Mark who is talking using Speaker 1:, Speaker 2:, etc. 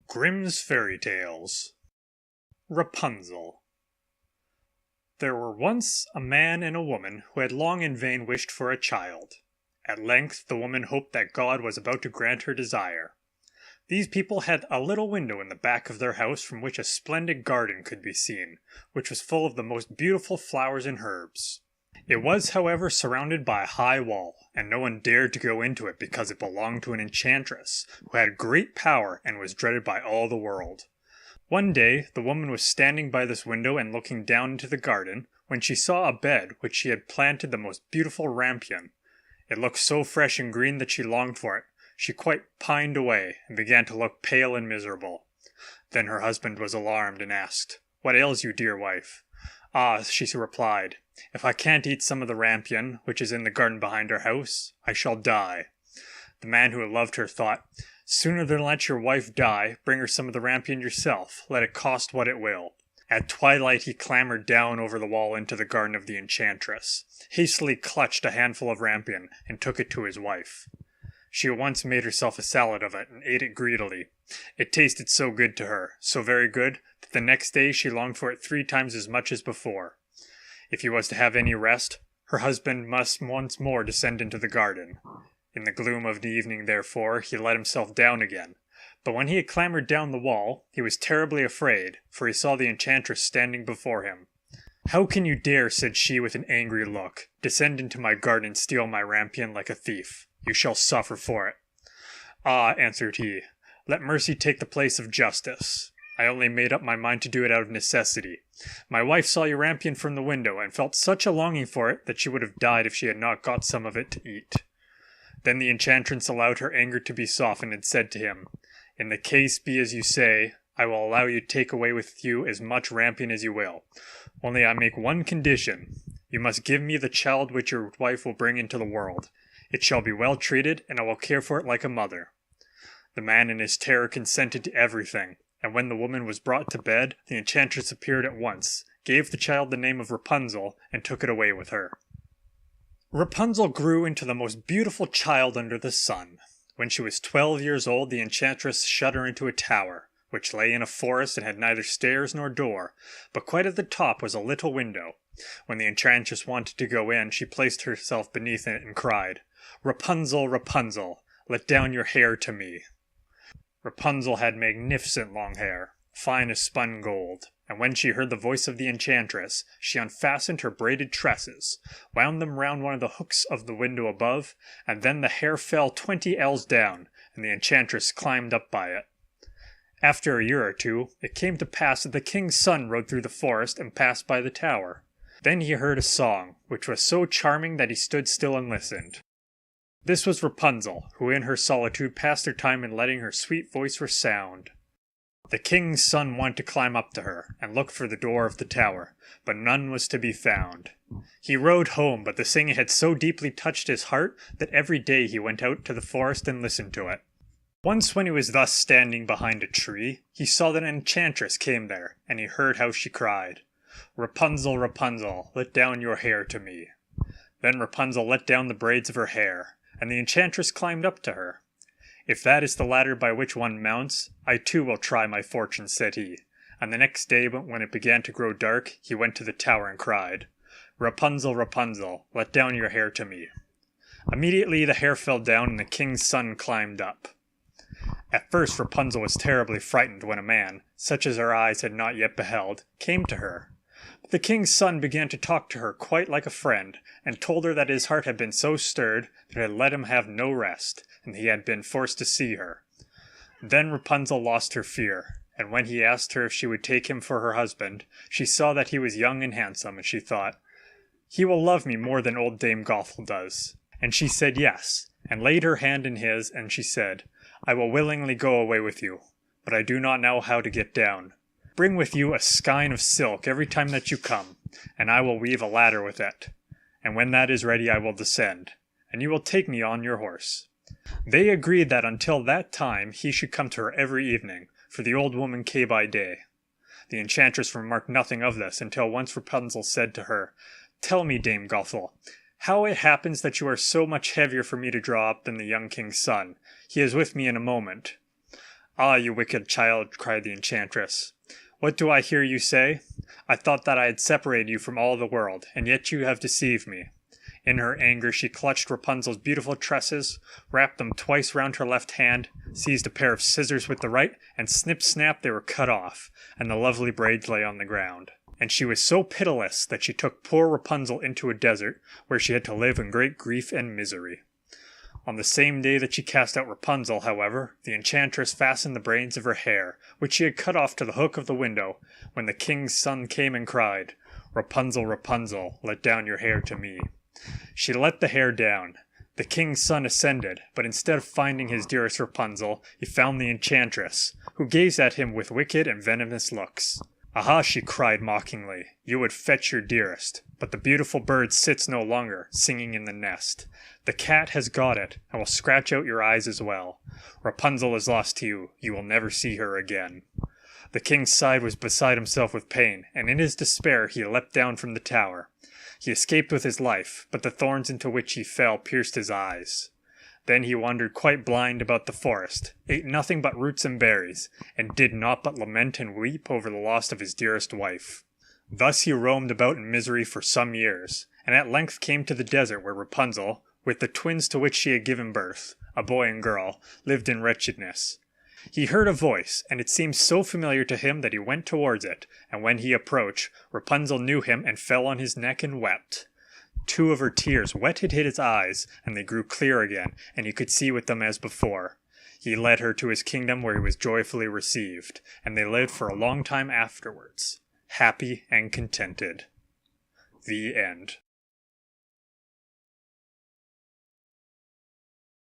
Speaker 1: Grimm's Fairy Tales. Rapunzel. There were once a man and a woman who had long in vain wished for a child. At length the woman hoped that God was about to grant her desire. These people had a little window in the back of their house from which a splendid garden could be seen, which was full of the most beautiful flowers and herbs. It was, however, surrounded by a high wall, and no one dared to go into it because it belonged to an enchantress, who had great power and was dreaded by all the world. One day the woman was standing by this window and looking down into the garden, when she saw a bed which she had planted the most beautiful rampion. It looked so fresh and green that she longed for it. She quite pined away, and began to look pale and miserable. Then her husband was alarmed, and asked, "What ails you, dear wife?" "Ah," she replied, "if I can't eat some of the rampion, which is in the garden behind our house, I shall die." The man who loved her thought, "Sooner than let your wife die, bring her some of the rampion yourself, let it cost what it will." At twilight he clambered down over the wall into the garden of the enchantress, hastily clutched a handful of rampion, and took it to his wife. She at once made herself a salad of it, and ate it greedily. It tasted so good to her, so very good, that the next day she longed for it 3 times as much as before. If he was to have any rest, her husband must once more descend into the garden. In the gloom of the evening, therefore, he let himself down again. But when he had clambered down the wall, he was terribly afraid, for he saw the enchantress standing before him. "How can you dare," said she with an angry look, "descend into my garden and steal my rampion like a thief? You shall suffer for it." "Ah," answered he, "let mercy take the place of justice. I only made up my mind to do it out of necessity. My wife saw your rampion from the window, and felt such a longing for it that she would have died if she had not got some of it to eat." Then the enchantress allowed her anger to be softened, and said to him, "In the case be as you say, I will allow you to take away with you as much rampion as you will. Only I make one condition. You must give me the child which your wife will bring into the world. It shall be well treated, and I will care for it like a mother." The man in his terror consented to everything, and when the woman was brought to bed, the enchantress appeared at once, gave the child the name of Rapunzel, and took it away with her. Rapunzel grew into the most beautiful child under the sun. When she was 12 years old, the enchantress shut her into a tower, which lay in a forest and had neither stairs nor door, but quite at the top was a little window. When the enchantress wanted to go in, she placed herself beneath it and cried, "Rapunzel, Rapunzel, let down your hair to me." Rapunzel had magnificent long hair, fine as spun gold, and when she heard the voice of the enchantress, she unfastened her braided tresses, wound them round one of the hooks of the window above, and then the hair fell 20 ells down, and the enchantress climbed up by it. After a year or two, it came to pass that the king's son rode through the forest and passed by the tower. Then he heard a song, which was so charming that he stood still and listened. This was Rapunzel, who in her solitude passed her time in letting her sweet voice resound. The king's son wanted to climb up to her, and look for the door of the tower, but none was to be found. He rode home, but the singing had so deeply touched his heart that every day he went out to the forest and listened to it. Once when he was thus standing behind a tree, he saw that an enchantress came there, and he heard how she cried, "Rapunzel, Rapunzel, let down your hair to me." Then Rapunzel let down the braids of her hair, and the enchantress climbed up to her. "If that is the ladder by which one mounts, I too will try my fortune," said he, and the next day when it began to grow dark, he went to the tower and cried, "Rapunzel, Rapunzel, let down your hair to me." Immediately the hair fell down and the king's son climbed up. At first Rapunzel was terribly frightened when a man, such as her eyes had not yet beheld, came to her. But the king's son began to talk to her quite like a friend, and told her that his heart had been so stirred that it had let him have no rest, and he had been forced to see her. Then Rapunzel lost her fear, and when he asked her if she would take him for her husband, she saw that he was young and handsome, and she thought, "He will love me more than old Dame Gothel does." And she said yes, and laid her hand in his, and she said, "I will willingly go away with you, but I do not know how to get down. Bring with you a skein of silk every time that you come, and I will weave a ladder with it. And when that is ready I will descend, and you will take me on your horse." They agreed that until that time he should come to her every evening, for the old woman came by day. The enchantress remarked nothing of this until once Rapunzel said to her, "Tell me, Dame Gothel, how it happens that you are so much heavier for me to draw up than the young king's son. He is with me in a moment." "Ah, you wicked child," cried the enchantress. "What do I hear you say? I thought that I had separated you from all the world, and yet you have deceived me." In her anger, she clutched Rapunzel's beautiful tresses, wrapped them twice round her left hand, seized a pair of scissors with the right, and snip-snap they were cut off, and the lovely braids lay on the ground. And she was so pitiless that she took poor Rapunzel into a desert, where she had to live in great grief and misery. On the same day that she cast out Rapunzel, however, the enchantress fastened the braids of her hair, which she had cut off, to the hook of the window, when the king's son came and cried, "Rapunzel, Rapunzel, let down your hair to me." She let the hair down. The king's son ascended, but instead of finding his dearest Rapunzel, he found the enchantress, who gazed at him with wicked and venomous looks. "Aha," she cried mockingly, "you would fetch your dearest, but the beautiful bird sits no longer, singing in the nest. The cat has got it, and will scratch out your eyes as well. Rapunzel is lost to you, you will never see her again." The king's side was beside himself with pain, and in his despair he leapt down from the tower. He escaped with his life, but the thorns into which he fell pierced his eyes. Then he wandered quite blind about the forest, ate nothing but roots and berries, and did naught but lament and weep over the loss of his dearest wife. Thus he roamed about in misery for some years, and at length came to the desert where Rapunzel, with the twins to which she had given birth, a boy and girl, lived in wretchedness. He heard a voice, and it seemed so familiar to him that he went towards it, and when he approached, Rapunzel knew him and fell on his neck and wept. Two of her tears wetted his eyes, and they grew clear again, and he could see with them as before. He led her to his kingdom, where he was joyfully received, and they lived for a long time afterwards, happy and contented. The end.